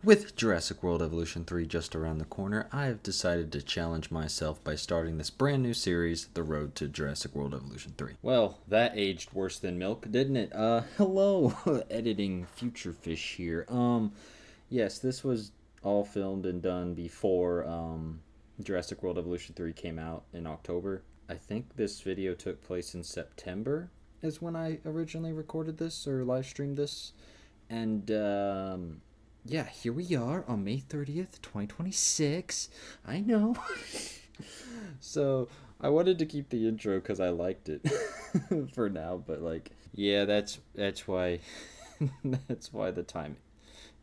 With Jurassic World Evolution 3 just around the corner, I have decided to challenge myself by starting this brand new series, The Road to Jurassic World Evolution 3. Well, that aged worse than milk, didn't it? Hello, editing future fish here. Yes, this was all filmed and done before, Jurassic World Evolution 3 came out in October. I think this video took place in September is when I originally recorded this or live streamed this. And, yeah, here we are on May 30th, 2026. I know. So, I wanted to keep the intro because I liked it for now, but like, yeah, that's why that's why the time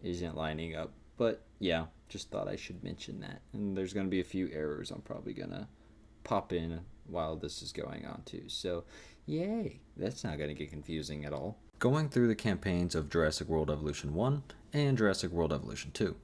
isn't lining up. But yeah, just thought I should mention that. And there's going to be a few errors I'm probably going to pop in while this is going on too. So, yay. That's not going to get confusing at all. Going through the campaigns of Jurassic World Evolution 1 and Jurassic World Evolution 2.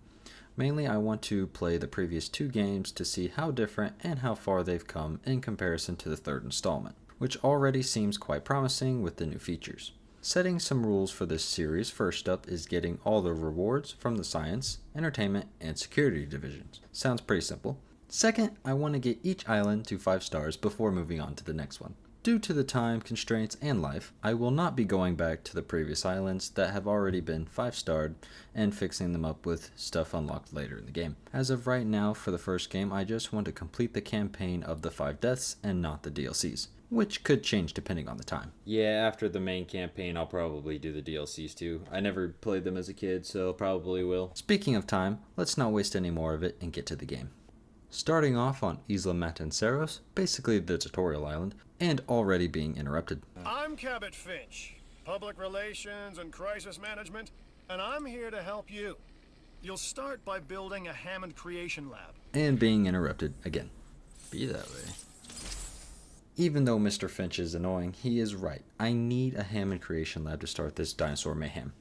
Mainly, I want to play the previous two games to see how different and how far they've come in comparison to the third installment, which already seems quite promising with the new features. Setting some rules for this series, first up is getting all the rewards from the science, entertainment, and security divisions. Sounds pretty simple. Second, I want to get each island to 5 stars before moving on to the next one. Due to the time constraints and life, I will not be going back to the previous islands that have already been 5-starred and fixing them up with stuff unlocked later in the game. As of right now, for the first game, I just want to complete the campaign of the 5 deaths and not the DLCs, which could change depending on the time. Yeah, after the main campaign, I'll probably do the DLCs too. I never played them as a kid, so probably will. Speaking of time, let's not waste any more of it and get to the game. Starting off on Isla Matanceros, basically the tutorial island, and already being interrupted. I'm Cabot Finch, Public Relations and Crisis Management, and I'm here to help you. You'll start by building a Hammond Creation Lab. And being interrupted again. Be that way. Even though Mr. Finch is annoying, he is right. I need a Hammond Creation Lab to start this dinosaur mayhem.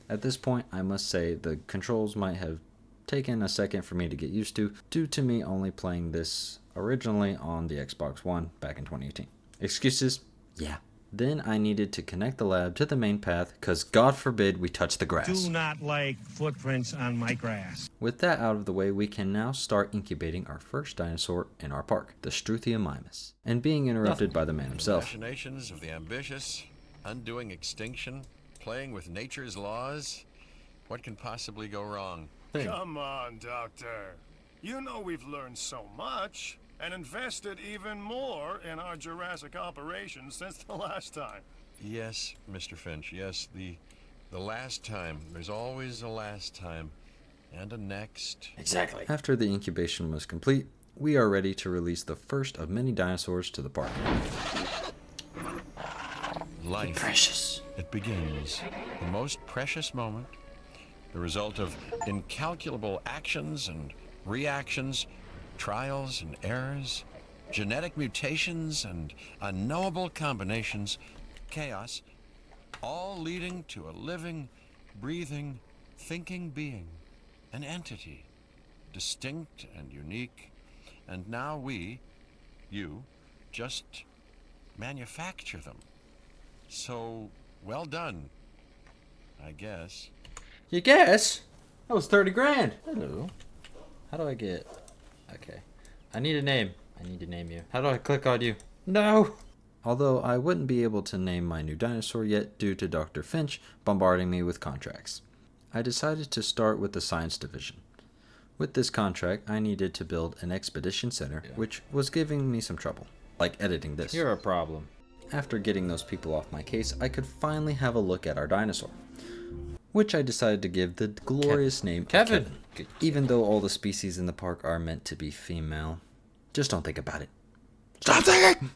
At this point, I must say the controls might have taken a second for me to get used to, due to me only playing this originally on the Xbox One back in 2018. Excuses? Yeah. Then I needed to connect the lab to the main path, because God forbid we touch the grass. Do not like footprints on my grass. With that out of the way, we can now start incubating our first dinosaur in our park, the Struthia mimus, and being interrupted by the man himself. Machinations of the ambitious, undoing extinction, playing with nature's laws. What can possibly go wrong? Come on, Doctor. You know we've learned so much and invested even more in our Jurassic operations since the last time. Yes, Mr. Finch, yes, the last time. There's always a last time. And a next. Exactly. After the incubation was complete, we are ready to release the first of many dinosaurs to the park. Life. Precious. It begins. The most precious moment. The result of incalculable actions and reactions, trials and errors, genetic mutations and unknowable combinations, chaos, all leading to a living, breathing, thinking being, an entity, distinct and unique, and now we, you, just manufacture them. So, well done, I guess. You guess? That was 30 grand. Hello. How do I get... Okay. I need a name. I need to name you. How do I click on you? No! Although I wouldn't be able to name my new dinosaur yet due to Dr. Finch bombarding me with contracts. I decided to start with the science division. With this contract, I needed to build an expedition center, which was giving me some trouble. Like editing this. You're a problem. After getting those people off my case, I could finally have a look at our dinosaur, which I decided to give the glorious name Kevin. Even though all the species in the park are meant to be female. Just don't think about it. Stop thinking!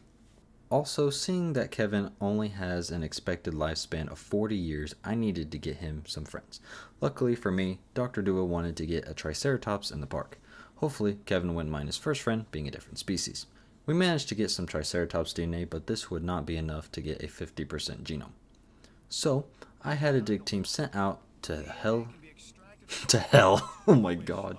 Also, seeing that Kevin only has an expected lifespan of 40 years, I needed to get him some friends. Luckily for me, Dr. Dua wanted to get a Triceratops in the park. Hopefully, Kevin wouldn't mind his first friend being a different species. We managed to get some Triceratops DNA, but this would not be enough to get a 50% genome. So, I had a dig team sent out to hell. To hell. Oh my god.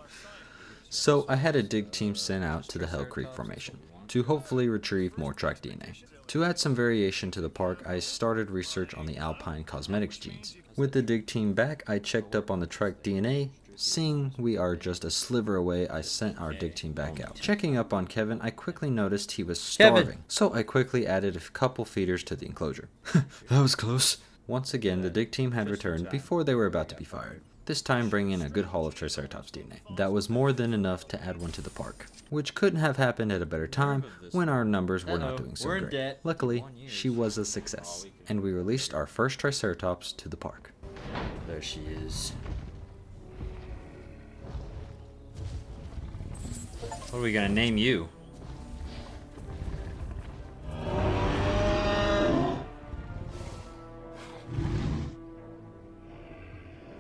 So I had a dig team sent out to the Hell Creek Formation to hopefully retrieve more track DNA. To add some variation to the park, I started research on the alpine cosmetics genes. With the dig team back, I checked up on the track DNA Seeing we are just a sliver away, I sent our dig team back out. Checking up on Kevin, I quickly noticed he was starving, so I quickly added a couple feeders to the enclosure. That was close. Once again, the dig team had returned before they were about to be fired, this time bringing in a good haul of Triceratops DNA. That was more than enough to add one to the park, which couldn't have happened at a better time when our numbers were not doing so great. Luckily, she was a success, and we released our first Triceratops to the park. There she is. What are we gonna name you?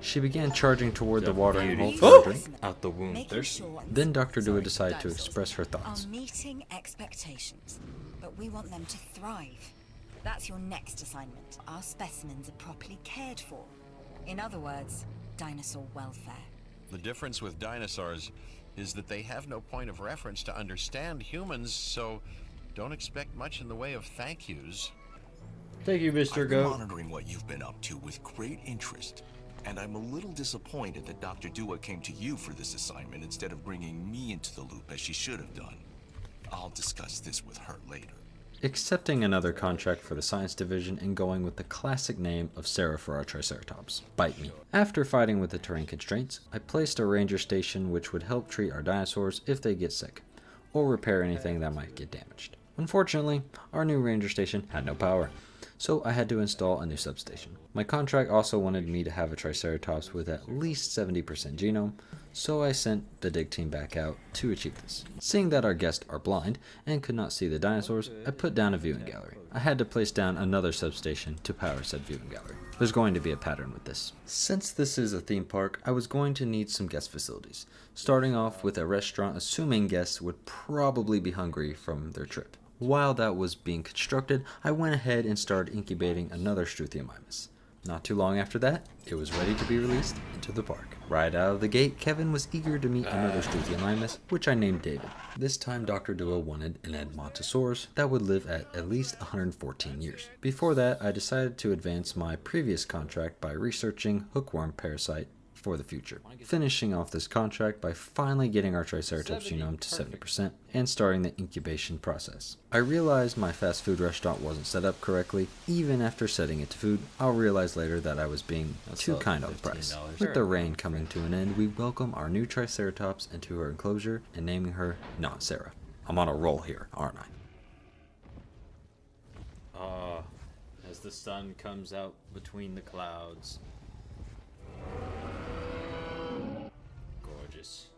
She began charging toward the watering hole beauty. for a drink. Out the womb. Making Thirsty. sure Then Dr. Dua sorry, decided to dinosaurs express her thoughts. are meeting expectations, but we want them to thrive. That's your next assignment. Our specimens are properly cared for. In other words, dinosaur welfare. The difference with dinosaurs is that they have no point of reference to understand humans, so don't expect much in the way of thank yous. Thank you, Mr. I've been Goat. monitoring what you've been up to with great interest, and I'm a little disappointed that Dr. Dua came to you for this assignment instead of bringing me into the loop as she should have done. I'll discuss this with her later. Accepting another contract for the science division and going with the classic name of Sarah for our Triceratops. Bite me. After fighting with the terrain constraints, I placed a ranger station which would help treat our dinosaurs if they get sick, or repair anything that might get damaged. Unfortunately, our new ranger station had no power, so I had to install a new substation. My contract also wanted me to have a Triceratops with at least 70% genome, so I sent the dig team back out to achieve this. Seeing that our guests are blind and could not see the dinosaurs, I put down a viewing gallery. I had to place down another substation to power said viewing gallery. There's going to be a pattern with this. Since this is a theme park, I was going to need some guest facilities, starting off with a restaurant assuming guests would probably be hungry from their trip. While that was being constructed, I went ahead and started incubating another Struthiomimus. Not too long after that, it was ready to be released into the park. Right out of the gate, Kevin was eager to meet another Struthiomimus, which I named David. This time, Dr. Dua wanted an Matanceros that would live at least 114 years. Before that, I decided to advance my previous contract by researching hookworm parasite for the future, finishing off this contract by finally getting our Triceratops genome to 70% and starting the incubation process. I realized my fast food restaurant wasn't set up correctly. Even after setting it to food, I'll realize later that I was being too kind on the price. With the rain coming to an end, we welcome our new Triceratops into her enclosure and naming her Not Sarah. I'm on a roll here, aren't I? As the sun comes out between the clouds. Gorgeous.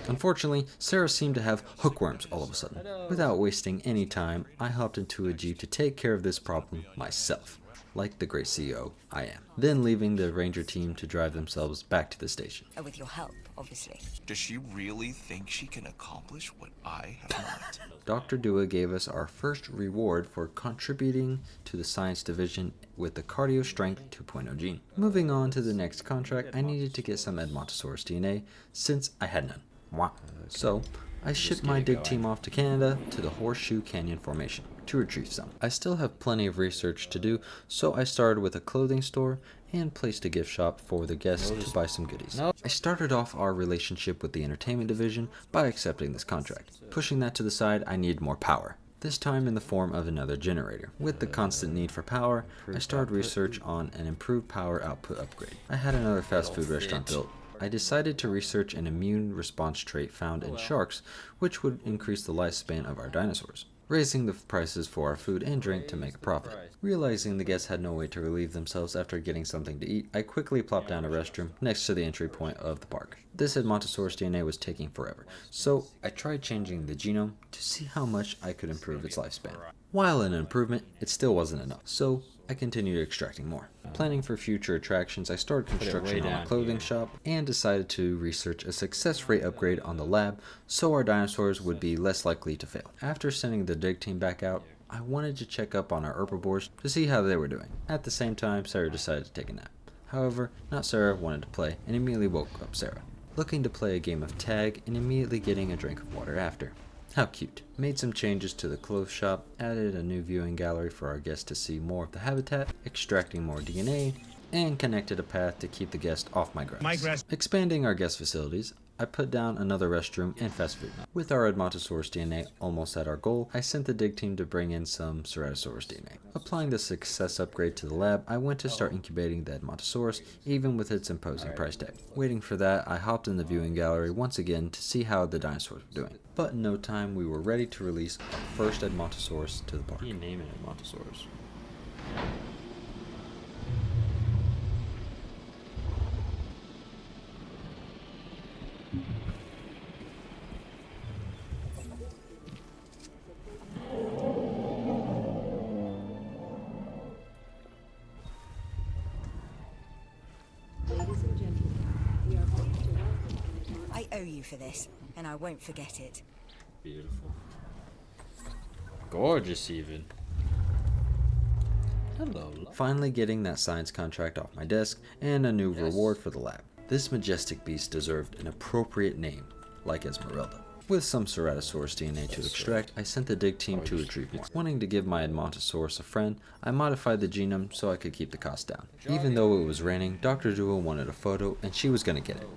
Unfortunately, Sarah seemed to have hookworms all of a sudden. Without wasting any time, I hopped into a jeep to take care of this problem myself, like the great CEO I am. Then leaving the ranger team to drive themselves back to the station. With your help, obviously. Does she really think she can accomplish what I have not? Dr. Dua gave us our first reward for contributing to the science division with the Cardio Strength 2.0 gene. Moving on to the next contract, I needed to get some Matanceros DNA since I had none. So, I shipped my dig team off to Canada to the Horseshoe Canyon Formation to retrieve some. I still have plenty of research to do, so I started with a clothing store and placed a gift shop for the guests to buy some goodies. I started off our relationship with the entertainment division by accepting this contract. Pushing that to the side, I needed more power, this time in the form of another generator. With the constant need for power, I started research on an improved power output upgrade. I had another fast food restaurant built. I decided to research an immune response trait found in sharks, which would increase the lifespan of our dinosaurs, raising the prices for our food and drink to make a profit. Realizing the guests had no way to relieve themselves after getting something to eat, I quickly plopped down a restroom next to the entry point of the park. This Matanceros DNA was taking forever, so I tried changing the genome to see how much I could improve its lifespan. While an improvement, it still wasn't enough, so I continued extracting more. Planning for future attractions, I started construction on a clothing shop and decided to research a success rate upgrade on the lab so our dinosaurs would be less likely to fail. After sending the dig team back out, I wanted to check up on our herbivores to see how they were doing. At the same time, Sarah decided to take a nap. However, Not Sarah wanted to play and immediately woke up Sarah, looking to play a game of tag and immediately getting a drink of water after. How cute. Made some changes to the clothes shop, added a new viewing gallery for our guests to see more of the habitat, extracting more DNA, and connected a path to keep the guest off my grass. My grass. Expanding our guest facilities, I put down another restroom and fast food. With our Edmontosaurus DNA almost at our goal, I sent the dig team to bring in some Ceratosaurus DNA. Applying the success upgrade to the lab, I went to start incubating the Edmontosaurus, even with its imposing price tag. Waiting for that, I hopped in the viewing gallery once again to see how the dinosaurs were doing. But in no time, we were ready to release our first Edmontosaurus to the park. What do you name it Matanceros? I owe you for this, and I won't forget it. Beautiful. Gorgeous even. Hello. Finally getting that science contract off my desk and a new reward for the lab. This majestic beast deserved an appropriate name, like Esmeralda. With some Ceratosaurus DNA to extract, I sent the dig team to retrieve more. Wanting to give my Edmontosaurus a friend, I modified the genome so I could keep the cost down. Even though it was raining, Dr. Dua wanted a photo and she was gonna get it.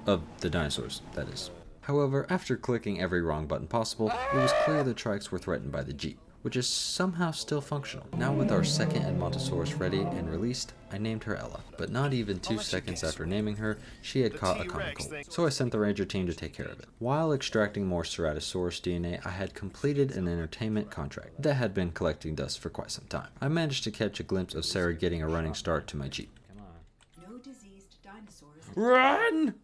Of the dinosaurs, that is. However, after clicking every wrong button possible, it was clear the trikes were threatened by the Jeep, which is somehow still functional. Now with our second Edmontosaurus ready and released, I named her Ella. But not even 2 seconds after naming her, she had caught a common cold. So I sent the ranger team to take care of it. While extracting more Ceratosaurus DNA, I had completed an entertainment contract that had been collecting dust for quite some time. I managed to catch a glimpse of Sarah getting a running start to my Jeep. Come on. No diseased dinosaurs. Run!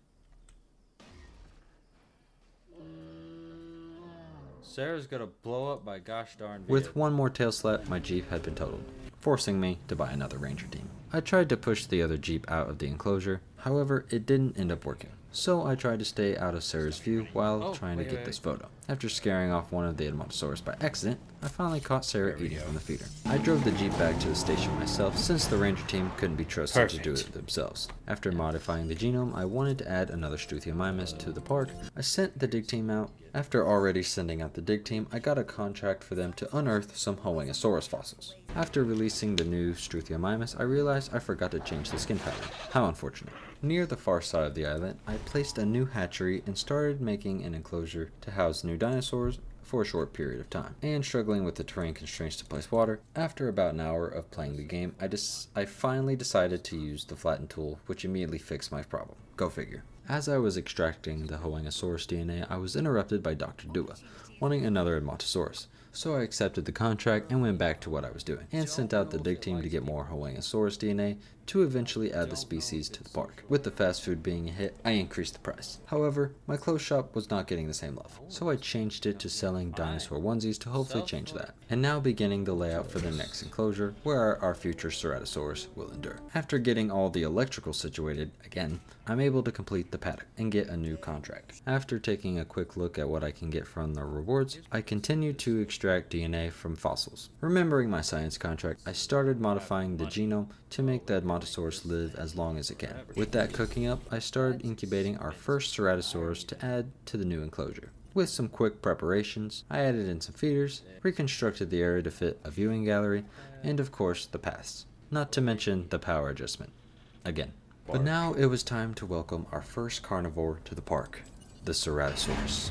Sarah's gonna blow up by gosh darn With video. one more tail slap, my Jeep had been totaled, forcing me to buy another ranger team. I tried to push the other Jeep out of the enclosure, however it didn't end up working. So I tried to stay out of Sarah's view while trying to get this photo. After scaring off one of the Edmontosaurus by accident, I finally caught Sarah eating from the feeder. I drove the Jeep back to the station myself since the ranger team couldn't be trusted to do it themselves. After modifying the genome, I wanted to add another Struthiomimus to the park. I sent the dig team out. After already sending out the dig team, I got a contract for them to unearth some Hoengosaurus fossils. After releasing the new Struthiomimus, I realized I forgot to change the skin pattern. How unfortunate. Near the far side of the island, I placed a new hatchery and started making an enclosure to house new dinosaurs for a short period of time, and struggling with the terrain constraints to place water. After about an hour of playing the game, I finally decided to use the flatten tool, which immediately fixed my problem. Go figure. As I was extracting the Hoengosaurus DNA, I was interrupted by Dr. Dua, wanting another Edmontosaurus. So I accepted the contract and went back to what I was doing, and sent out the dig team to get more Hoengosaurus DNA to eventually add the species to the park. With the fast food being a hit, I increased the price. However, my clothes shop was not getting the same love, so I changed it to selling dinosaur onesies to hopefully change that. And now beginning the layout for the next enclosure, where our future Ceratosaurus will endure. After getting all the electrical situated, again, I'm able to complete the paddock and get a new contract. After taking a quick look at what I can get from the rewards, I continue to extract DNA from fossils. Remembering my science contract, I started modifying the genome to make the Edmontosaurus live as long as it can. With that cooking up, I started incubating our first Ceratosaurus to add to the new enclosure. With some quick preparations, I added in some feeders, reconstructed the area to fit a viewing gallery, and of course the paths. Not to mention the power adjustment. Again. But now it was time to welcome our first carnivore to the park, the Ceratosaurus.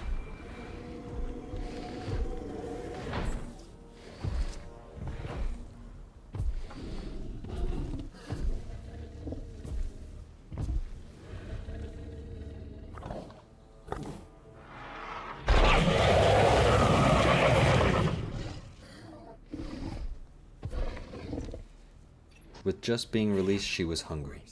With just being released, she was hungry,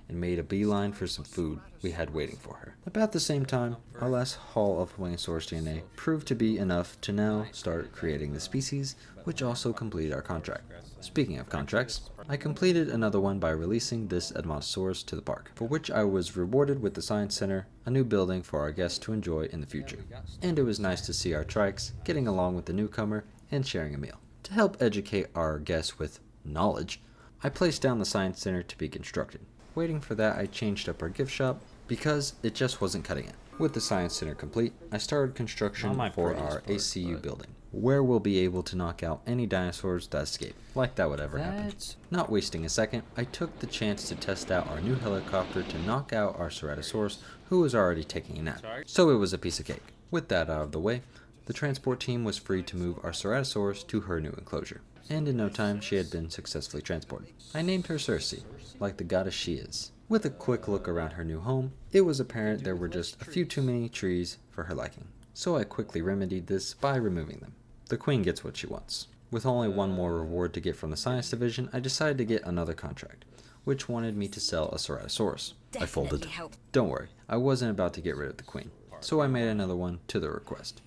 and made a beeline for some food we had waiting for her. About the same time, our last haul of Hoengosaurus DNA proved to be enough to now start creating the species, which also completed our contract. Speaking of contracts, I completed another one by releasing this Edmontosaurus to the park, for which I was rewarded with the Science Center, a new building for our guests to enjoy in the future. And it was nice to see our trikes getting along with the newcomer and sharing a meal. To help educate our guests with knowledge, I placed down the Science Center to be constructed. Waiting for that, I changed up our gift shop because it just wasn't cutting it. With the Science Center complete, I started construction for our ACU building. where we'll be able to knock out any dinosaurs that escape, like that would ever happen. Not wasting a second, I took the chance to test out our new helicopter to knock out our Ceratosaurus, who was already taking a nap. So it was a piece of cake. With that out of the way, the transport team was free to move our Ceratosaurus to her new enclosure, and in no time she had been successfully transported. I named her Circe, like the goddess she is. With a quick look around her new home, it was apparent there were just a few too many trees for her liking. So I quickly remedied this by removing them. The queen gets what she wants. With only one more reward to get from the science division, I decided to get another contract, which wanted me to sell a Ceratosaurus. I folded. Don't worry, I wasn't about to get rid of the queen, so I made another one to the request.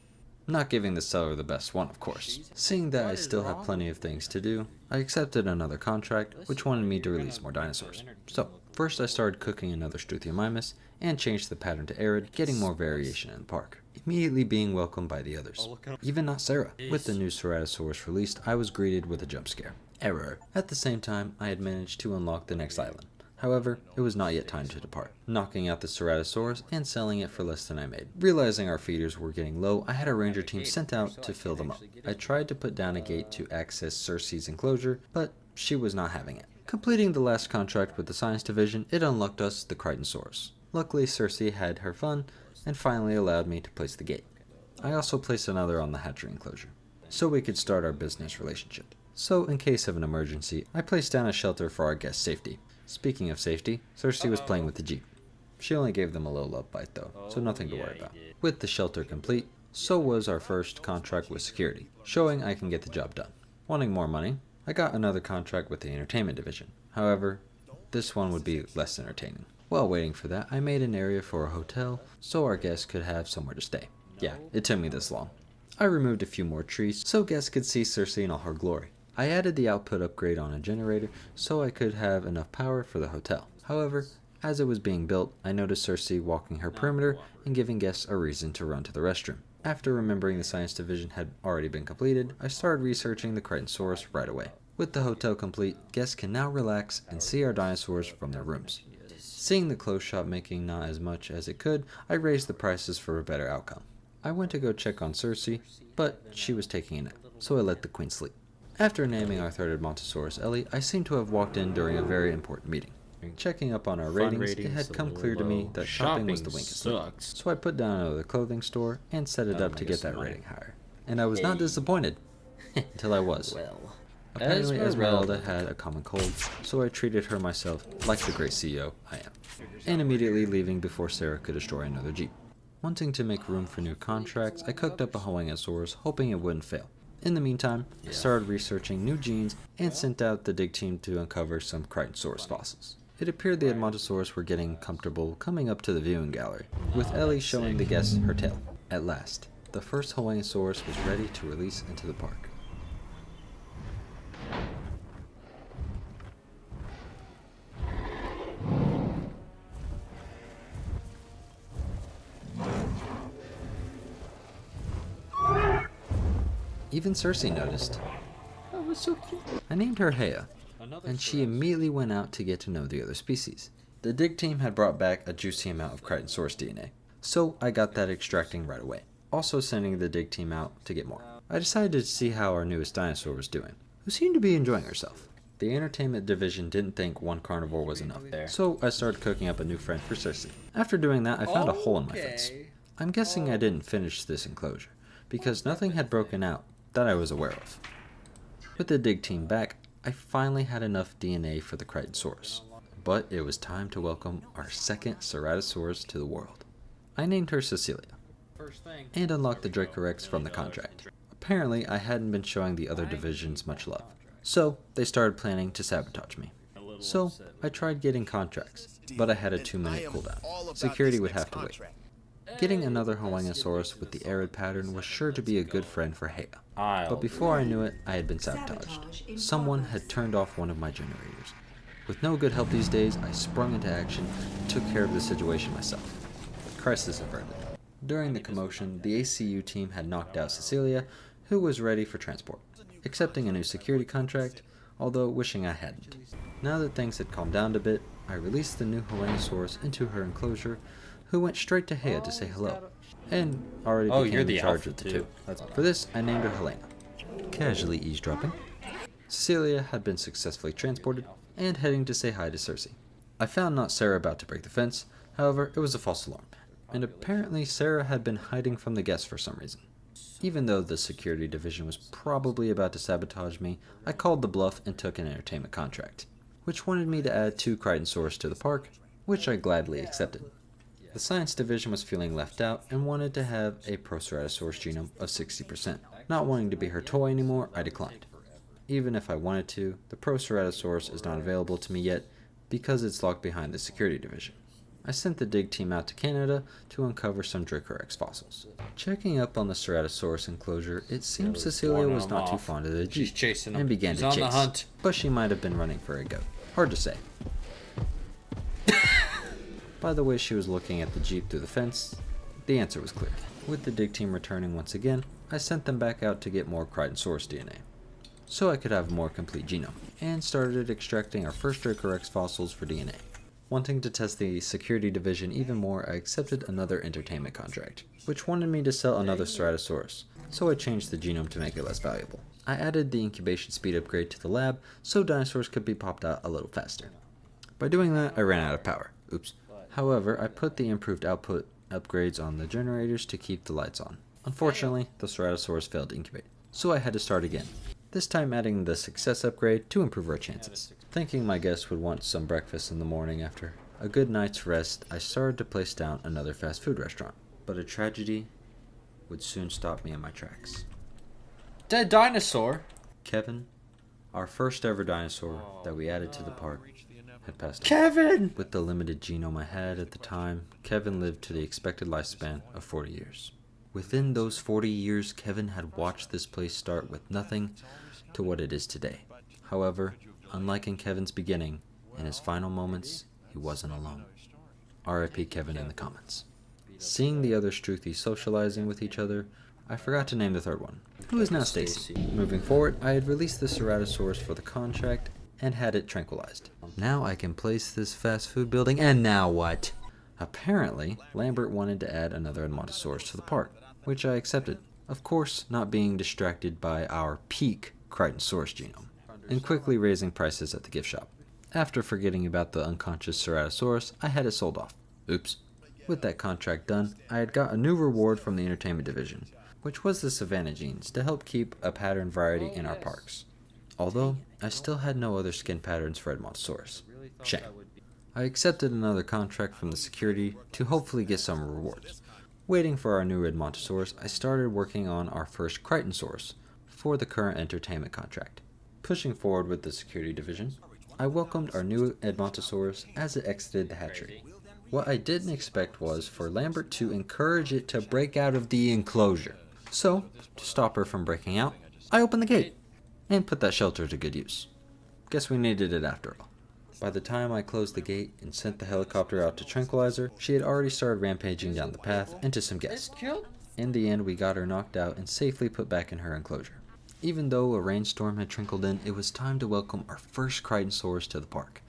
Not giving the seller the best one, of course. Seeing that I still had plenty of things to do, I accepted another contract, which wanted me to release more dinosaurs. So, first I started cooking another Struthiomimus, and changed the pattern to arid, getting more variation in the park. Immediately being welcomed by the others. Even not Sarah. With the new Ceratosaurus released, I was greeted with a jump scare. Error. At the same time, I had managed to unlock the next island. However, it was not yet time to depart. Knocking out the Ceratosaurus and selling it for less than I made. Realizing our feeders were getting low, I had a ranger team sent out to fill them up. I tried to put down a gate to access Circe's enclosure, but she was not having it. Completing the last contract with the science division, it unlocked us the Crichtonsaurus. Luckily, Circe had her fun and finally allowed me to place the gate. I also placed another on the hatchery enclosure, so we could start our business relationship. So, in case of an emergency, I placed down a shelter for our guest safety. Speaking of safety, Circe was playing with the Jeep. She only gave them a little love bite though, so nothing to worry about. With the shelter complete, so was our first contract with security, showing I can get the job done. Wanting more money, I got another contract with the entertainment division. However, this one would be less entertaining. While waiting for that, I made an area for a hotel so our guests could have somewhere to stay. Yeah, it took me this long. I removed a few more trees so guests could see Circe in all her glory. I added the output upgrade on a generator so I could have enough power for the hotel. However, as it was being built, I noticed Circe walking her perimeter and giving guests a reason to run to the restroom. After remembering the science division had already been completed, I started researching the Crichtonsaurus right away. With the hotel complete, guests can now relax and see our dinosaurs from their rooms. Seeing the clothes shop making not as much as it could, I raised the prices for a better outcome. I went to go check on Circe, but she was taking a nap, so I let the queen sleep. After naming our third Matanceros Ellie, I seemed to have walked in during a very important meeting. Checking up on our ratings, it had come clear to me that shopping was the weakest link. So I put down another clothing store and set it up to get that rating higher. And I was not disappointed, until I was. Apparently Esmeralda had a common cold, so I treated her myself like the great CEO I am, and immediately leaving before Sarah could destroy another Jeep. Wanting to make room for new contracts, I cooked up a Hoengosaurus, hoping it wouldn't fail. In the meantime, I started researching new genes and sent out the dig team to uncover some Crichtonsaurus fossils. It appeared the Edmontosaurus were getting comfortable coming up to the viewing gallery, with Ellie showing the guests her tail. At last, the first Hoengosaurus was ready to release into the park. Even Circe noticed. That was so cute. I named her Hea, and she immediately went out to get to know the other species. The dig team had brought back a juicy amount of Crichtonsaurus DNA, so I got that extracting right away, also sending the dig team out to get more. I decided to see how our newest dinosaur was doing, who seemed to be enjoying herself. The entertainment division didn't think one carnivore was enough, so I started cooking up a new friend for Circe. After doing that, I found a hole in my fence. I'm guessing I didn't finish this enclosure, because nothing had broken out that I was aware of. With the dig team back, I finally had enough DNA for the Crichtonsaurus, but it was time to welcome our second Ceratosaurus to the world. I named her Cecilia, and unlocked the Dracorex from the contract. Apparently, I hadn't been showing the other divisions much love, so they started planning to sabotage me. So, I tried getting contracts, but I had a 2-minute cooldown. Security would have to wait. Getting another Hoengosaurus with the arid pattern was sure to be a good friend for Hea. But before I knew it, I had been sabotaged. Someone had turned off one of my generators. With no good help these days, I sprung into action and took care of the situation myself. Crisis averted. During the commotion, the ACU team had knocked out Cecilia, who was ready for transport, accepting a new security contract, although wishing I hadn't. Now that things had calmed down a bit, I released the new Hoengosaurus into her enclosure, who went straight to Hea to say hello, and already Oh, became you're in the charge alpha of the too. two. For this, I named her Helena. Casually eavesdropping, Cecilia had been successfully transported and heading to say hi to Cersei. I found not Sarah about to break the fence, however, it was a false alarm, and apparently Sarah had been hiding from the guests for some reason. Even though the security division was probably about to sabotage me, I called the bluff and took an entertainment contract, which wanted me to add 2 Crichtonsaurs to the park, which I gladly accepted. The science division was feeling left out and wanted to have a Proceratosaurus genome of 60%. Not wanting to be her toy anymore, I declined. Even if I wanted to, the Proceratosaurus is not available to me yet because it's locked behind the security division. I sent the dig team out to Canada to uncover some Dracorex fossils. Checking up on the Ceratosaurus enclosure, it seems Cecilia was not too fond of the She's Jeep chasing him. and began She's to on chase, the hunt. but she might have been running for a goat. Hard to say. By the way she was looking at the Jeep through the fence, the answer was clear. With the dig team returning once again, I sent them back out to get more Crichtonsaurus DNA, so I could have a more complete genome, and started extracting our first Dracorex fossils for DNA. Wanting to test the security division even more, I accepted another entertainment contract, which wanted me to sell another Ceratosaurus, so I changed the genome to make it less valuable. I added the incubation speed upgrade to the lab so dinosaurs could be popped out a little faster. By doing that, I ran out of power. Oops. However, I put the improved output upgrades on the generators to keep the lights on. Unfortunately, the Ceratosaurus failed to incubate, so I had to start again, this time adding the success upgrade to improve our chances. Thinking my guests would want some breakfast in the morning after a good night's rest, I started to place down another fast food restaurant, but a tragedy would soon stop me in my tracks. Dead dinosaur. Kevin, our first ever dinosaur that we added to the park, had passed away. Kevin! With the limited genome I had at the time, Kevin lived to the expected lifespan of 40 years. Within those 40 years, Kevin had watched this place start with nothing to what it is today. However, unlike in Kevin's beginning, in his final moments, he wasn't alone. R.I.P. Kevin in the comments. Seeing the other Struthies socializing with each other, I forgot to name the third one, who is now Stacy. Moving forward, I had released the Ceratosaurus for the contract and had it tranquilized. Now I can place this fast food building, and now what? Apparently, Lambert wanted to add another Matanceros to the park, which I accepted, of course not being distracted by our peak Crichtonsaurus genome, and quickly raising prices at the gift shop. After forgetting about the unconscious Ceratosaurus, I had it sold off. Oops. With that contract done, I had got a new reward from the entertainment division, which was the Savannah genes to help keep a pattern variety in our parks. Although, I still had no other skin patterns for Edmontosaurus. Shame. I accepted another contract from the security to hopefully get some rewards. Waiting for our new Edmontosaurus, I started working on our first Crichtonsaurus for the current entertainment contract. Pushing forward with the security division, I welcomed our new Edmontosaurus as it exited the hatchery. What I didn't expect was for Lambert to encourage it to break out of the enclosure. So, to stop her from breaking out, I opened the gate and put that shelter to good use. Guess we needed it after all. By the time I closed the gate and sent the helicopter out to tranquilize her, she had already started rampaging down the path into some guests. In the end, we got her knocked out and safely put back in her enclosure. Even though a rainstorm had trickled in, it was time to welcome our first Crichtonsaurus to the park.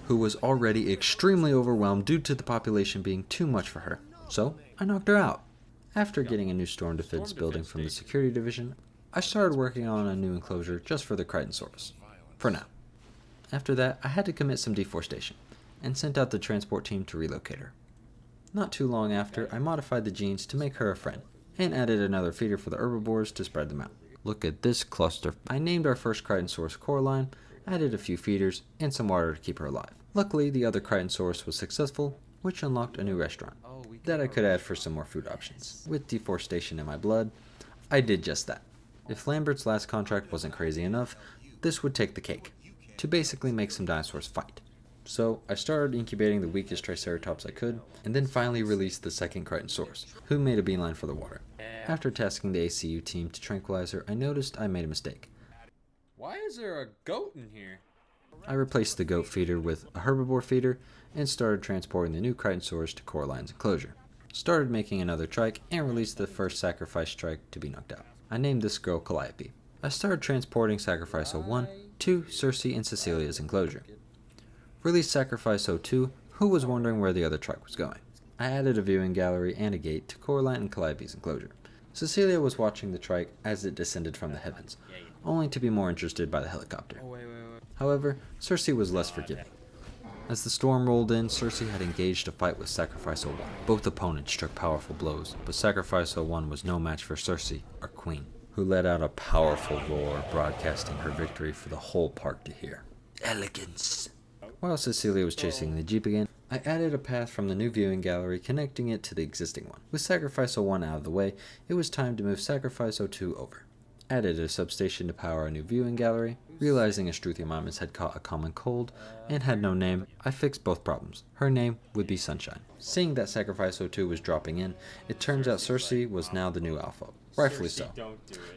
Who was already extremely overwhelmed due to the population being too much for her. So, I knocked her out. After getting a new storm defense building from the security division, I started working on a new enclosure just for the Crichtonsaurus. For now. After that, I had to commit some deforestation, and sent out the transport team to relocate her. Not too long after, I modified the genes to make her a friend, and added another feeder for the herbivores to spread them out. Look at this cluster. I named our first Crichtonsaurus Coraline, added a few feeders, and some water to keep her alive. Luckily, the other Crichtonsaurus was successful, which unlocked a new restaurant that I could add for some more food options. With deforestation in my blood, I did just that. If Lambert's last contract wasn't crazy enough, this would take the cake, to basically make some dinosaurs fight. So, I started incubating the weakest Triceratops I could, and then finally released the second Crichtonsaurus, who made a beeline for the water. After tasking the ACU team to tranquilize her, I noticed I made a mistake. Why is there a goat in here? I replaced the goat feeder with a herbivore feeder and started transporting the new Crichtonsaurus to Coraline's enclosure. started making another trike, and released the first sacrifice trike to be knocked out. I named this girl Calliope. I started transporting Sacrifice 01 to Cersei and Cecilia's enclosure. Released Sacrifice 02, who was wondering where the other trike was going. I added a viewing gallery and a gate to Coraline and Calliope's enclosure. Cecilia was watching the trike as it descended from the heavens, only to be more interested by the helicopter. However, Cersei was less forgiving. As the storm rolled in, Cersei had engaged a fight with Sacrifice 01. Both opponents struck powerful blows, but Sacrifice 01 was no match for Cersei, our queen, who let out a powerful roar, broadcasting her victory for the whole park to hear. Elegance! While Cecilia was chasing the jeep again, I added a path from the new viewing gallery connecting it to the existing one. With Sacrifice 01 out of the way, it was time to move Sacrifice 02 over. Added a substation to power a new viewing gallery. Realizing Astruthiomimus had caught a common cold and had no name, I fixed both problems. Her name would be Sunshine. Seeing that Sacrifice 02 was dropping in, it turns out Cersei was now the new alpha. Rightfully so.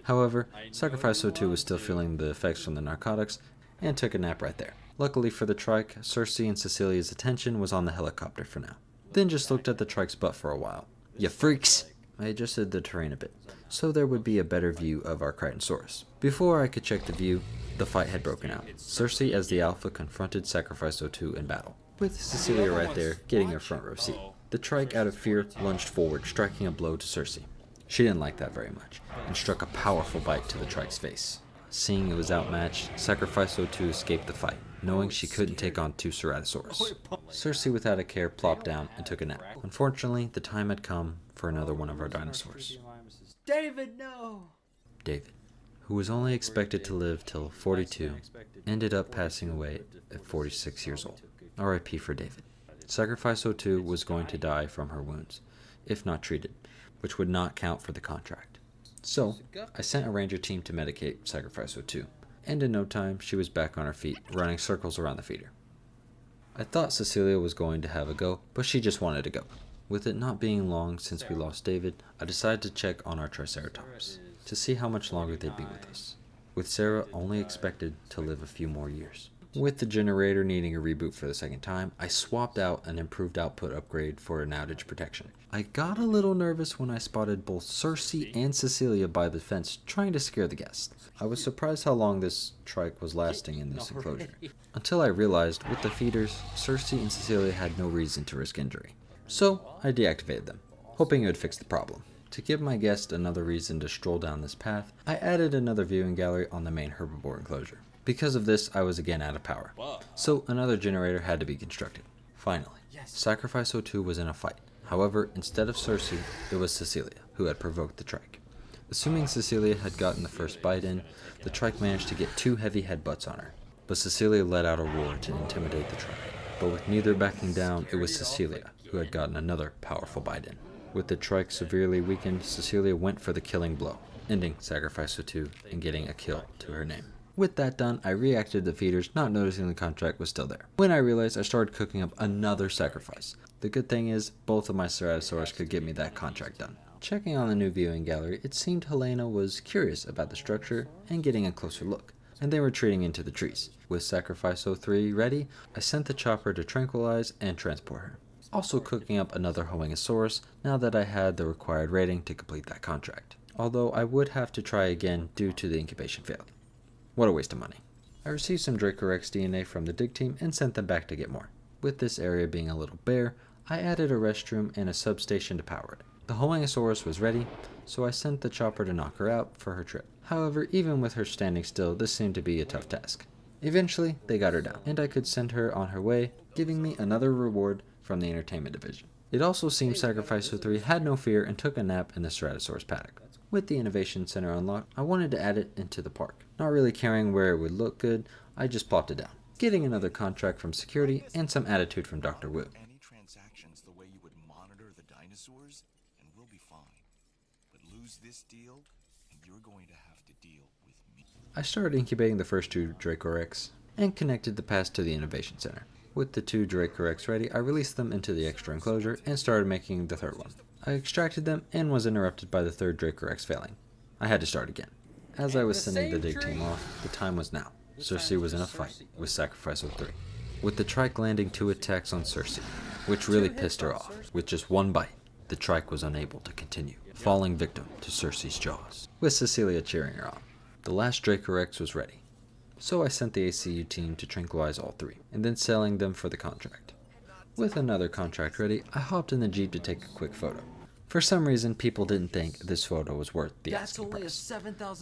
However, Sacrifice 02 was still feeling the effects from the narcotics and took a nap right there. Luckily for the trike, Cersei and Cecilia's attention was on the helicopter for now. Then just looked at the trike's butt for a while. Ya freaks! I adjusted the terrain a bit, so there would be a better view of our Crichtonsaurus. Before I could check the view, the fight had broken out. Cersei as the alpha confronted Sacrifice 02 in battle, with Cecilia right there getting a front row seat. The trike out of fear lunged forward, striking a blow to Cersei. She didn't like that very much, and struck a powerful bite to the trike's face. Seeing it was outmatched, Sacrifice 02 escaped the fight, knowing she couldn't take on two Ceratosaurs. Cersei without a care plopped down and took a nap. Unfortunately, the time had come for another one of our dinosaurs. David, no! David, who was only expected to live till 42, ended up passing away at 46 years old. R.I.P. for David. Sacrifice 02 was going to die from her wounds, if not treated, which would not count for the contract. So, I sent a ranger team to medicate Sacrifice 02, and in no time she was back on her feet, running circles around the feeder. I thought Cecilia was going to have a go, but she just wanted to go. With it not being long since we lost David, I decided to check on our Triceratops, to see how much longer they'd be with us, with Sarah only expected to live a few more years. With the generator needing a reboot for the second time, I swapped out an improved output upgrade for an outage protection. I got a little nervous when I spotted both Cersei and Cecilia by the fence trying to scare the guests. I was surprised how long this trike was lasting in this enclosure, until I realized with the feeders, Cersei and Cecilia had no reason to risk injury. So I deactivated them, hoping it would fix the problem. To give my guest another reason to stroll down this path, I added another viewing gallery on the main herbivore enclosure. Because of this, I was again out of power, so another generator had to be constructed. Finally, Sacrifice 02 was in a fight. However, instead of Cersei, it was Cecilia who had provoked the trike. Assuming Cecilia had gotten the first bite in, the trike managed to get 2 heavy headbutts on her, but Cecilia let out a roar to intimidate the trike. But with neither backing down, it was Cecilia who had gotten another powerful bite in. With the trike severely weakened, Cecilia went for the killing blow, ending Sacrifice 02 and getting a kill to her name. With that done, I reactivated the feeders, not noticing the contract was still there. When I realized, I started cooking up another sacrifice. The good thing is, both of my Ceratosaurs could get me that contract done. Checking on the new viewing gallery, it seemed Helena was curious about the structure and getting a closer look, and they were retreating into the trees. With Sacrifice 03 ready, I sent the chopper to tranquilize and transport her. Also cooking up another Hoengosaurus now that I had the required rating to complete that contract. Although I would have to try again due to the incubation failure. What a waste of money. I received some Dracorex DNA from the dig team and sent them back to get more. With this area being a little bare, I added a restroom and a substation to power it. The Hoengosaurus was ready, so I sent the chopper to knock her out for her trip. However, even with her standing still, this seemed to be a tough task. Eventually, they got her down, and I could send her on her way, giving me another reward from the entertainment division. It also seemed Sacrifice 03 had no fear and took a nap in the Ceratosaurus paddock. With the Innovation Center unlocked, I wanted to add it into the park. Not really caring where it would look good, I just plopped it down, getting another contract from security and some attitude from Dr. Wu. Any transactions the way you would monitor the dinosaurs, and we'll be fine. But lose this deal, and you're going to have to deal with me. I started incubating the first 2 Dracorex and connected the past to the Innovation Center. With the 2 Dracorex ready, I released them into the extra enclosure and started making the third one. I extracted them and was interrupted by the 3rd Dracorex failing. I had to start again. As I was sending the dig team off, the time was now. Cersei was in a fight with Sacrifice 03, with the trike landing 2 attacks on Cersei, which really pissed her off, with just 1 bite. the trike was unable to continue, falling victim to Cersei's jaws, with Cecilia cheering her on. The last Dracorex was ready, so I sent the ACU team to tranquilize all three, and then selling them for the contract. With another contract ready, I hopped in the Jeep to take a quick photo. For some reason, people didn't think this photo was worth the asking price.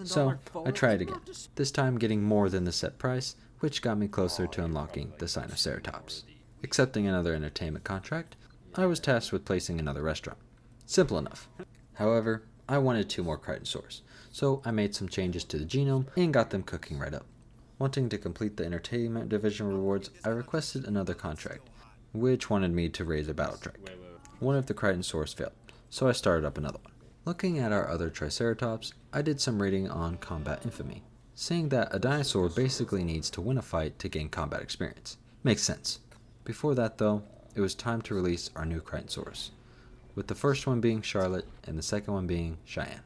So, I tried again, this time getting more than the set price, which got me closer to unlocking the Sinoceratops. Accepting another entertainment contract, I was tasked with placing another restaurant. Simple enough. However, I wanted 2 more Crichtonsaurs, so I made some changes to the genome and got them cooking right up. Wanting to complete the entertainment division rewards, I requested another contract, which wanted me to raise a battle trike. One of the Crichtonsaurs failed, so I started up another one. Looking at our other Triceratops, I did some reading on combat infamy, saying that a dinosaur basically needs to win a fight to gain combat experience. Makes sense. Before that though, it was time to release our new Crichtonsaurs, with the first one being Charlotte and the second one being Cheyenne.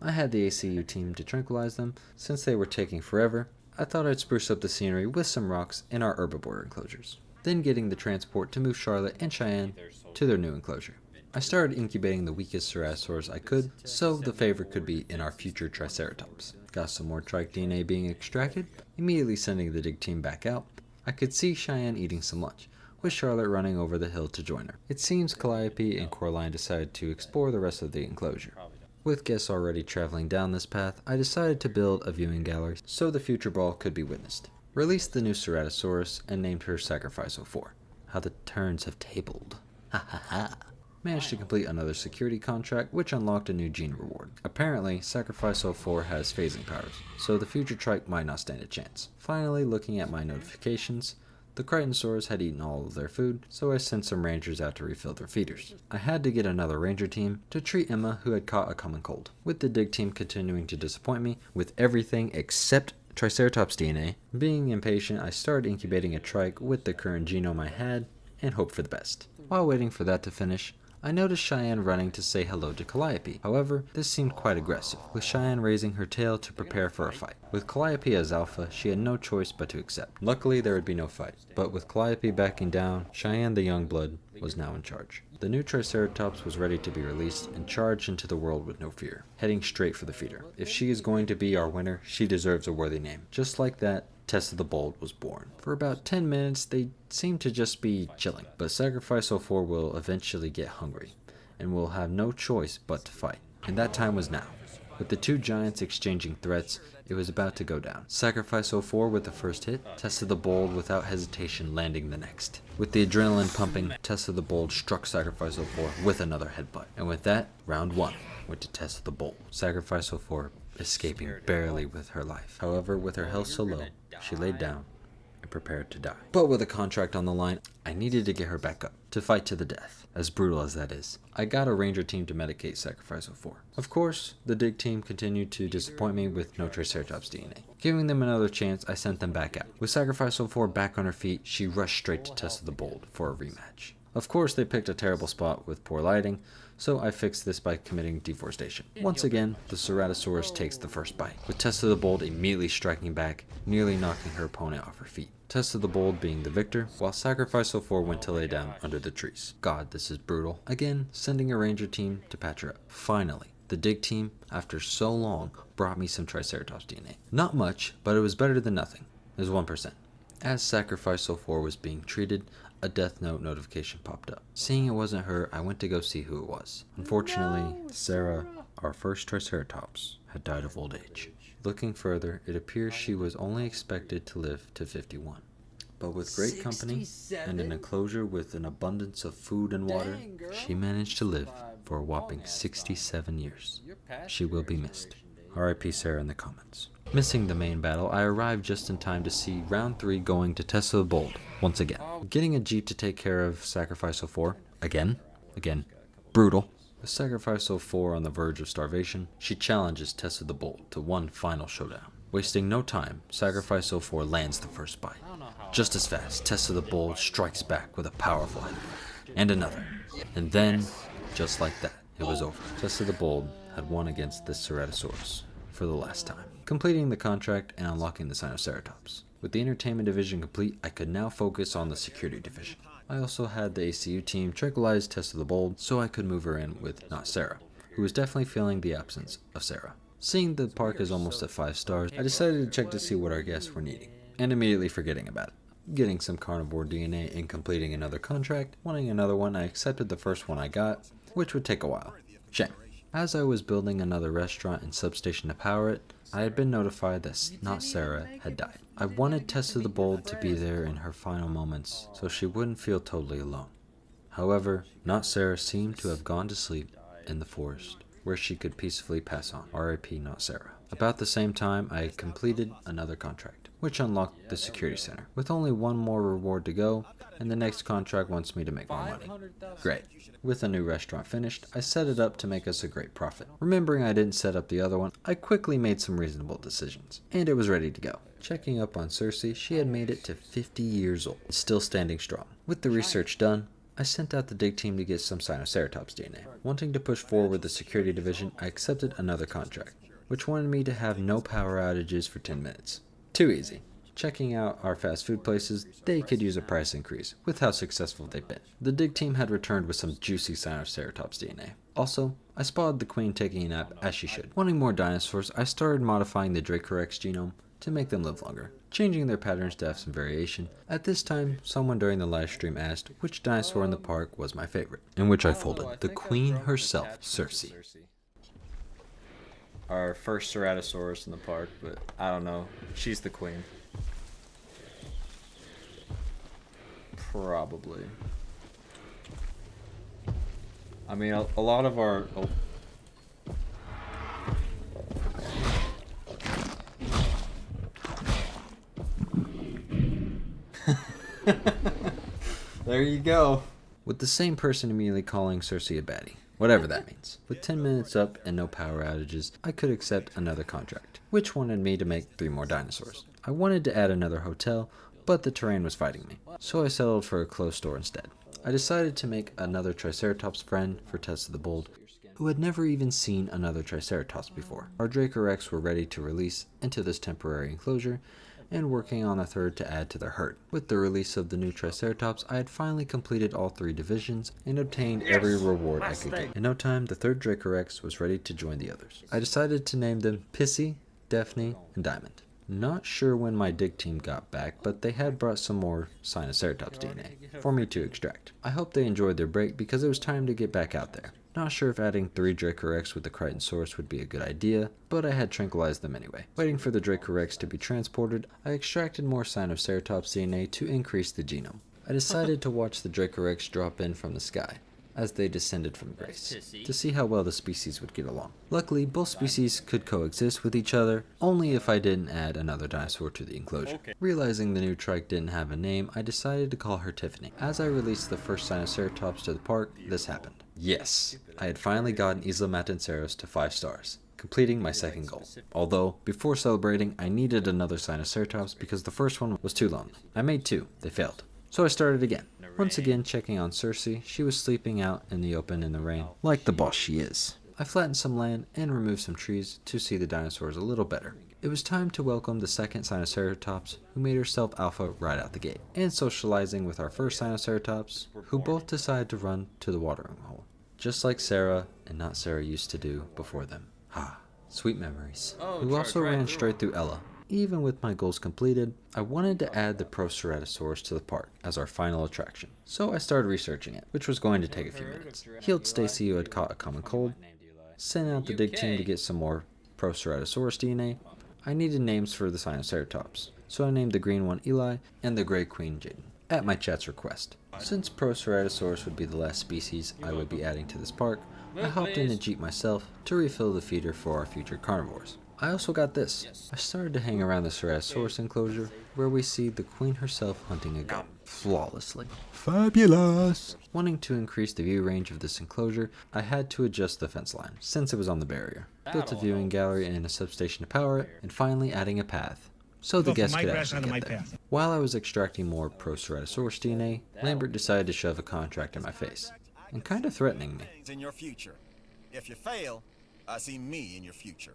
I had the ACU team to tranquilize them. Since they were taking forever, I thought I'd spruce up the scenery with some rocks in our herbivore enclosures, then getting the transport to move Charlotte and Cheyenne to their new enclosure. I started incubating the weakest ceratosaurs I could, so the favorite could be in our future Triceratops. Got some more trike DNA being extracted, immediately sending the dig team back out. I could see Cheyenne eating some lunch, with Charlotte running over the hill to join her. It seems Calliope and Coraline decided to explore the rest of the enclosure. With guests already traveling down this path, I decided to build a viewing gallery so the future brawl could be witnessed. Released the new Ceratosaurus and named her Sacrifice 04. How the turns have tabled. Ha ha ha. Managed to complete another security contract, which unlocked a new gene reward. Apparently, Sacrifice 04 has phasing powers, so the future trike might not stand a chance. Finally, looking at my notifications, the Crichtonsaurs had eaten all of their food, so I sent some rangers out to refill their feeders. I had to get another ranger team to treat Emma, who had caught a common cold, with the dig team continuing to disappoint me with everything except Triceratops DNA. Being impatient, I started incubating a trike with the current genome I had, and hoped for the best. While waiting for that to finish, I noticed Cheyenne running to say hello to Calliope. However, this seemed quite aggressive, with Cheyenne raising her tail to prepare for a fight. With Calliope as alpha, she had no choice but to accept. Luckily, there would be no fight, but with Calliope backing down, Cheyenne the young blood was now in charge. The new Triceratops was ready to be released and charged into the world with no fear, heading straight for the feeder. If she is going to be our winner, she deserves a worthy name. Just like that, Tessa the Bold was born. For about 10 minutes, they seemed to just be chilling, but Sacrifice 04 will eventually get hungry, and will have no choice but to fight. And that time was now. With the two giants exchanging threats, it was about to go down. Sacrifice 04 with the first hit, Tessa the Bold without hesitation landing the next. With the adrenaline pumping, Tessa the Bold struck Sacrifice 04 with another headbutt. And with that, round 1 went to Tessa the Bold. Sacrifice 04 escaping barely with her life. However, with her health so low, she laid down and prepared to die. But with a contract on the line, I needed to get her back up, to fight to the death, as brutal as that is. I got a ranger team to medicate Sacrifice 04. Of course, the dig team continued to disappoint me with no Triceratops DNA. Giving them another chance, I sent them back out. With Sacrifice 04 back on her feet, she rushed straight to Tessa the Bold for a rematch. Of course, they picked a terrible spot with poor lighting, so I fixed this by committing deforestation. Once again, the Ceratosaurus takes the first bite, with Tessa the Bold immediately striking back, nearly knocking her opponent off her feet. Tessa the Bold being the victor, while Sacrifice 04 went to lay down under the trees. God, this is brutal. Again, sending a ranger team to patch her up. Finally, the dig team, after so long, brought me some Triceratops DNA. Not much, but it was better than nothing. It was 1%. As Sacrifice 04 was being treated, a death note notification popped up. Seeing it wasn't her, I went to go see who it was. Unfortunately, Sarah, our first Triceratops, had died of old age. Looking further, it appears she was only expected to live to 51. But with great company and an enclosure with an abundance of food and water, she managed to live for a whopping 67 years. She will be missed. R.I.P. Sarah in the comments. Missing the main battle, I arrived just in time to see round 3 going to Tessa the Bold once again. Getting a jeep to take care of Sacrifice 04, again, brutal. With Sacrifice 04 on the verge of starvation, she challenges Tessa the Bold to one final showdown. Wasting no time, Sacrifice 04 lands the first bite. Just as fast, Tessa the Bold strikes back with a powerful headbutt, and another. And then, just like that, it was over. Tessa the Bold had won against the Ceratosaurus for the last time, completing the contract and unlocking the Sinoceratops. With the entertainment division complete, I could now focus on the security division. I also had the ACU team tranquilize Tessa the Bold so I could move her in with not Sarah, who was definitely feeling the absence of Sarah. Seeing the park is almost at 5 stars, I decided to check to see what our guests were needing, and immediately forgetting about it. Getting some carnivore DNA and completing another contract. Wanting another one, I accepted the first one I got, which would take a while. Shame. As I was building another restaurant and substation to power it, I had been notified that not Sarah had died. I wanted Tessa the Bold to be there in her final moments so she wouldn't feel totally alone. However, not Sarah seemed to have gone to sleep in the forest, where she could peacefully pass on. R.I.P. not Sarah. About the same time, I had completed another contract, which unlocked the security center, with only one more reward to go, and the next contract wants me to make more money. Great. With a new restaurant finished, I set it up to make us a great profit. Remembering I didn't set up the other one, I quickly made some reasonable decisions, and it was ready to go. Checking up on Cersei, she had made it to 50 years old, still standing strong. With the research done, I sent out the dig team to get some Sinoceratops DNA. Wanting to push forward the security division, I accepted another contract, which wanted me to have no power outages for 10 minutes. Too easy. Checking out our fast food places, they could use a price increase, with how successful they've been. The dig team had returned with some juicy Sinoceratops DNA. Also, I spotted the queen taking a nap as she should. Wanting more dinosaurs, I started modifying the Dracorex genome to make them live longer, changing their patterns to have some variation. At this time, someone during the live stream asked which dinosaur in the park was my favorite, in which I folded the queen herself, Cersei. Our first Ceratosaurus in the park, but I don't know. She's the queen. Probably. I mean, a lot of our... There you go. With the same person immediately calling Cersei a baddie, whatever that means. With 10 minutes up and no power outages, I could accept another contract, which wanted me to make 3 more dinosaurs. I wanted to add another hotel, but the terrain was fighting me, so I settled for a clothes store instead. I decided to make another Triceratops friend for Tessa the Bold, who had never even seen another Triceratops before. Our Dracorex were ready to release into this temporary enclosure, and working on a third to add to their herd. With the release of the new Triceratops, I had finally completed all 3 divisions and obtained every reward I could get. In no time, the third Dracorex was ready to join the others. I decided to name them Pissy, Daphne, and Diamond. Not sure when my dig team got back, but they had brought some more Sinoceratops DNA for me to extract. I hope they enjoyed their break because it was time to get back out there. Not sure if adding 3 Dracorex with the Crichtonsaurus would be a good idea, but I had tranquilized them anyway. Waiting for the Dracorex to be transported, I extracted more Sinoceratops DNA to increase the genome. I decided to watch the Dracorex drop in from the sky as they descended from grace, to see how well the species would get along. Luckily, both species could coexist with each other, only if I didn't add another dinosaur to the enclosure. Realizing the new trike didn't have a name, I decided to call her Tiffany. As I released the first Sinoceratops to the park, this happened. Yes, I had finally gotten Isla Matanceros to 5 stars, completing my second goal. Although, before celebrating, I needed another Sinoceratops because the first one was too lonely. I made 2, they failed. So I started again. Once again checking on Cersei, she was sleeping out in the open in the rain, like the boss she is. I flattened some land and removed some trees to see the dinosaurs a little better. It was time to welcome the second Sinoceratops, who made herself alpha right out the gate, and socializing with our first Sinoceratops, who both decided to run to the watering hole, just like Sarah and not Sarah used to do before them. Sweet memories. Who also ran straight through Ella. Even with my goals completed, I wanted to add the Proceratosaurus to the park as our final attraction. So I started researching it, which was going to take a few minutes. Healed Stacy, who had caught a common cold. Sent out the dig team to get some more Proceratosaurus DNA. I needed names for the Sinoceratops, so I named the green one Eli and the gray queen Jaden, at my chat's request. Since Proceratosaurus would be the last species I would be adding to this park, I hopped in a Jeep myself to refill the feeder for our future carnivores. I also got this. I started to hang around the Ceratosaurus enclosure, where we see the queen herself hunting a goat flawlessly. Fabulous! Wanting to increase the view range of this enclosure, I had to adjust the fence line, since it was on the barrier. Built a viewing gallery and a substation to power it, and finally adding a path, so the guests could actually get there. While I was extracting more Proceratosaurus DNA, Lambert decided to shove a contract in my face, and kind of threatening me. In your future. If you fail, I see me in your future.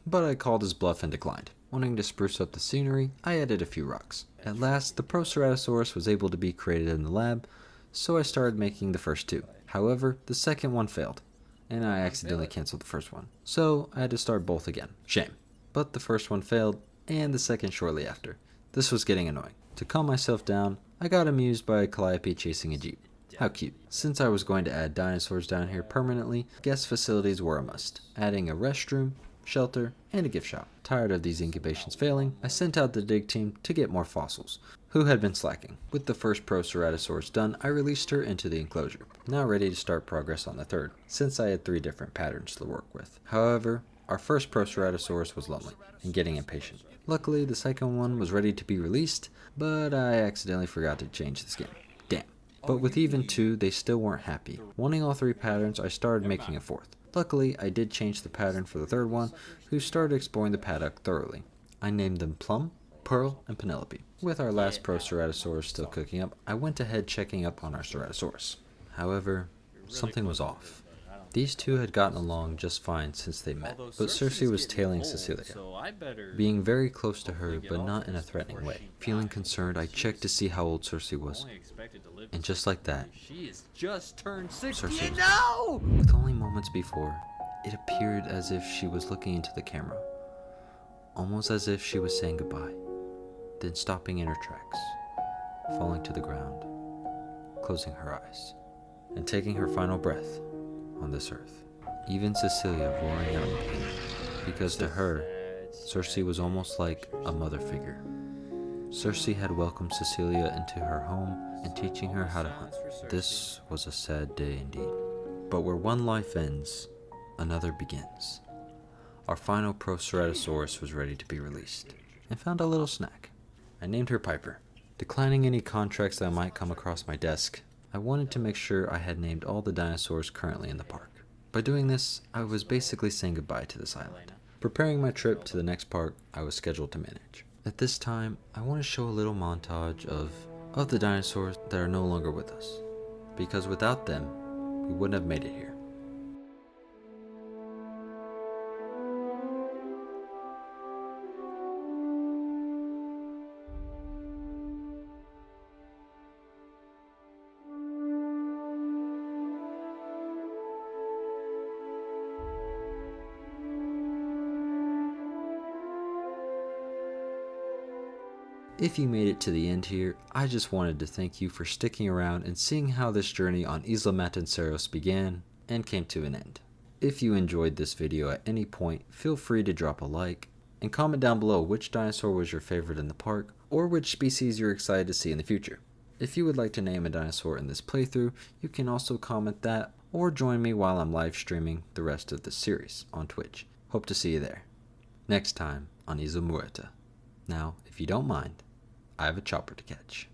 But I called his bluff and declined. Wanting to spruce up the scenery, I added a few rocks. At last, the Proceratosaurus was able to be created in the lab, so I started making the first 2. However, the second one failed, and I accidentally canceled the first one, so I had to start both again. Shame. But the first one failed, and the second shortly after. This was getting annoying. To calm myself down, I got amused by a calliope chasing a jeep. How cute. Since I was going to add dinosaurs down here permanently, guest facilities were a must, adding a restroom, shelter, and a gift shop. Tired of these incubations failing, I sent out the dig team to get more fossils, who had been slacking. With the first Proceratosaurus done, I released her into the enclosure, now ready to start progress on the third, since I had 3 different patterns to work with. However, our first Proceratosaurus was lonely and getting impatient. Luckily, the second one was ready to be released, but I accidentally forgot to change the skin. Damn. But with even 2, they still weren't happy. Wanting all 3 patterns, I started making a 4th. Luckily, I did change the pattern for the third one, who started exploring the paddock thoroughly. I named them Plum, Pearl, and Penelope. With our last Proceratosaurus still cooking up, I went ahead checking up on our Ceratosaurus. However, something was off. These 2 had gotten along just fine since they met, but Cersei was tailing Cecilia, being very close to her but not in a threatening way. Feeling concerned, I checked to see how old Cersei was, and just like that, Cersei was with only moments before, it appeared as if she was looking into the camera, almost as if she was saying goodbye, then stopping in her tracks, falling to the ground, closing her eyes, and taking her final breath on this earth. Even Cecilia roaring out in pain, because to her, Cersei was almost like a mother figure. Cersei had welcomed Cecilia into her home and teaching her how to hunt. This was a sad day indeed. But where one life ends, another begins. Our final Proceratosaurus was ready to be released, and found a little snack. I named her Piper. Declining any contracts that might come across my desk, I wanted to make sure I had named all the dinosaurs currently in the park. By doing this, I was basically saying goodbye to this island, preparing my trip to the next park I was scheduled to manage. At this time, I want to show a little montage of the dinosaurs that are no longer with us, because without them, we wouldn't have made it here. If you made it to the end here, I just wanted to thank you for sticking around and seeing how this journey on Isla Matanceros began and came to an end. If you enjoyed this video at any point, feel free to drop a like and comment down below which dinosaur was your favorite in the park or which species you're excited to see in the future. If you would like to name a dinosaur in this playthrough, you can also comment that or join me while I'm live streaming the rest of this series on Twitch. Hope to see you there. Next time on Isla Muerta. Now, if you don't mind, I have a chopper to catch.